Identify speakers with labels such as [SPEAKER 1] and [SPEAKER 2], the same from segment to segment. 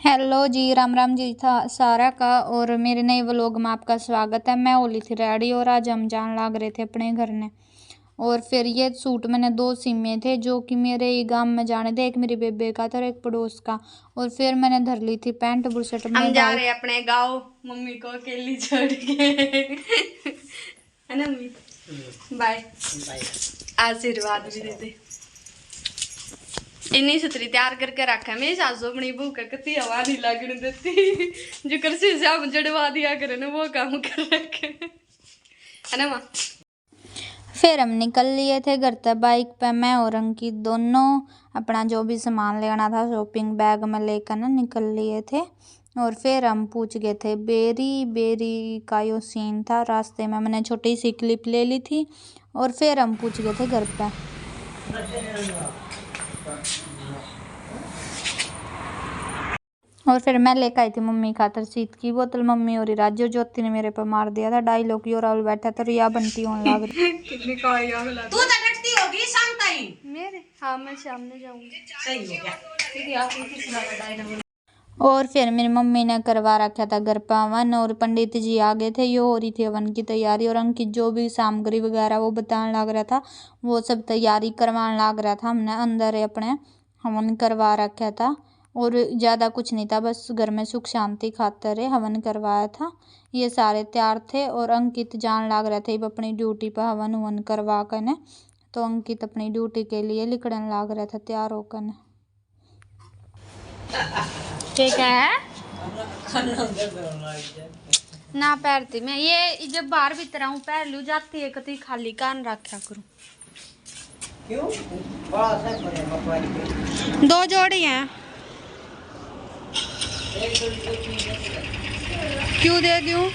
[SPEAKER 1] Hello जी, राम राम जी था सारा का। और मेरे नए व्लॉग में आपका स्वागत है। मैं होली थी रेडी और आज हम जान लाग रहे थे अपने घर ने। और फिर ये सूट मैंने दो सिमे थे जो कि मेरे ही गांव में जाने थे, एक मेरी बेबे का था और एक पड़ोस का। और फिर मैंने धर ली थी पैंट बुशर्ट में।
[SPEAKER 2] हम जा रहे हैं अपने गांव, मम्मी को अकेली छोड़ के है ना मम्मी? Bye bye. आशीर्वाद भी दे दे। इन्हीं सुतरी तैयार करके रखा मेरी सासू अपनी भूख कती हवा नहीं लगने देती जो कर से हम जड़वा दिया करे ना वो काम कर रखे है ना माँ।
[SPEAKER 1] फिर हम निकल लिए थे घर तक बाइक पे, मैं और अंकित दोनों अपना जो भी सामान लेना था शॉपिंग बैग में लेकर ना निकल लिए थे। और फिर हम पूछ गए थे बेरी बेरी का यो सीन था। रास्ते में मैंने छोटी सी क्लिप ले ली थी और फिर हम पूछ गए थे घर पे। और फिर मैं लेकर आई थी मम्मी खातर शीत की बोतल। मम्मी और राजू ज्योति ने मेरे पे मार दिया था डायलॉग। यो राहुल बैठा था रिया बंटी होने लग रही।
[SPEAKER 2] कितनी काई आग लग तू तो डटती होगी शाम ताई मेरे। हाँ मैं सामने जाऊंगी। सही हो गया ठीक है। आपको किस लगा डायलॉग।
[SPEAKER 1] और फिर मेरी मम्मी ने करवा रखा था घर पर हवन और पंडित जी आ गए थे। यो हो रही थी हवन की तैयारी और अंकित जो भी सामग्री वगैरह वो बताने लग रहा था, वो सब तैयारी करवाने लग रहा था। हमने अंदर अपने हवन करवा रखा था और ज़्यादा कुछ नहीं था, बस घर में सुख शांति खातर हवन करवाया था। ये सारे तैयार थे और अंकित जान लग रहे थे अपनी ड्यूटी पर हवन ववन करवा कर ने। तो अंकित अपनी ड्यूटी के लिए लिखने लग रहा था तैयार होकर।
[SPEAKER 2] ठीक है ना पैरती मैं ये जब बाहर भीतर आऊं पैर लू जाती है कभी खाली कान रखा करूं। क्यों? दो जोड़ी हैं। क्यों दे दूं?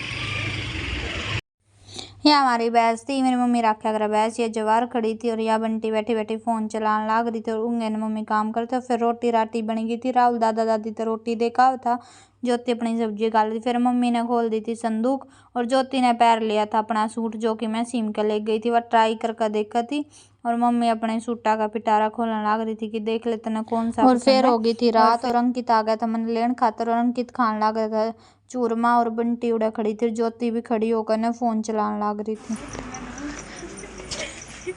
[SPEAKER 1] ये हमारी भैंस थी, मेरी मम्मी रखा कर भैंस। ये जवार खड़ी थी और यह बंटी बैठी बैठी फोन चलाने लग रही थी और उंगे ने मम्मी काम करते। फिर रोटी राटी बन गई थी। राहुल दादा दादी तो रोटी देखा था, ज्योति अपनी सब्जी खा ली थी। फिर मम्मी ने खोल दी थी संदूक और ज्योति ने पैर लिया था अपना सूट जो कि मैं सीम के ले गई थी। वह ट्राई करके देखा थी और मम्मी अपने सूटा का पिटारा खोलने लग रही थी कि देख लेते ना कौन सा। और फिर हो गई थी रात और अंकित आ गया था मन लेन खातर और अंकित खाने लग रहा था चूरमा और बंटी उड़ा खड़ी थी। ज्योति भी खड़ी होकर ना फोन चलाने लग रही थी।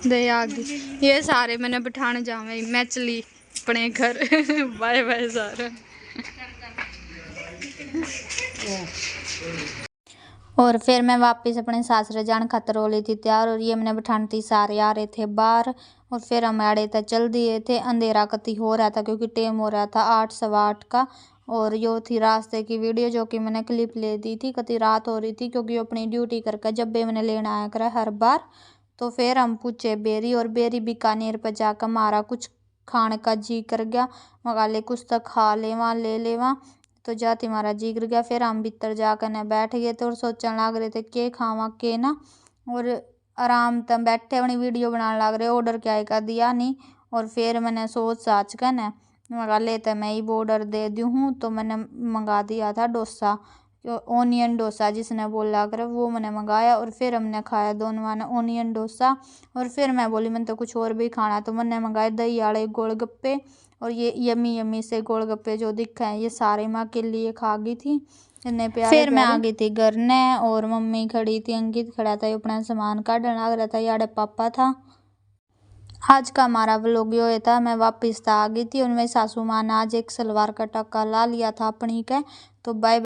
[SPEAKER 2] दया ये सारे मैंने बिठाने जावे मैं चली अपने घर बाय बाय सारा।
[SPEAKER 1] और फिर मैं वापस अपने सासरे जाने खातर हो ली थी तैयार और ये मैंने बिठानी थी सारे आ रहे थे बाहर। और फिर हम आड़े तक चल दिए थे। अंधेरा कति हो रहा था क्योंकि टाइम हो रहा था 8 सवा 8 का। और यो थी रास्ते की वीडियो जो कि मैंने क्लिप ले दी थी। कति रात हो रही थी क्योंकि अपनी ड्यूटी करके जब भी मैंने लेना आया करा हर बार। तो फिर हम पूछे बेरी और बेरी बीकानेर पर जाकर हमारा कुछ खाने का जी कर गया। मंगा ले कुछ तो खा लेवा ले लेवा तो जाती हमारा जी कर गया। फिर हम भीतर जाकर न बैठ गए थे और सोचने लग रहे थे के खावा के ना। और आराम तक बैठे अपनी वीडियो बनाने लग रहे ऑर्डर क्या का दिया नहीं। और फिर मैंने सोच साच कर न मंगा लेते मैं ही ऑर्डर दे दी हूँ। तो मैंने मंगा दिया था डोसा, ओनियन डोसा जिसने बोला कर वो मैंने मंगाया। और फिर हमने खाया दोनों ने ओनियन डोसा। और फिर मैं बोली मैंने तो कुछ और भी खाना, तो मैंने मंगाए दही वाले गोलगप्पे। और ये यमी यमी से गोलगप्पे जो दिखे हैं ये सारे माँ के लिए खा गई थी इतने प्यारे। फिर मैं आ गई थी घर ने और मम्मी खड़ी थी, अंकित खड़ा था अपना सामान काटने लग रहा था, यार पापा था। आज का हमारा व्लॉग यो था। मैं वापस आ गई थी और मेरी सासू माँ ने आज एक सलवार का टक्का ला लिया था अपनी के। तो बाय।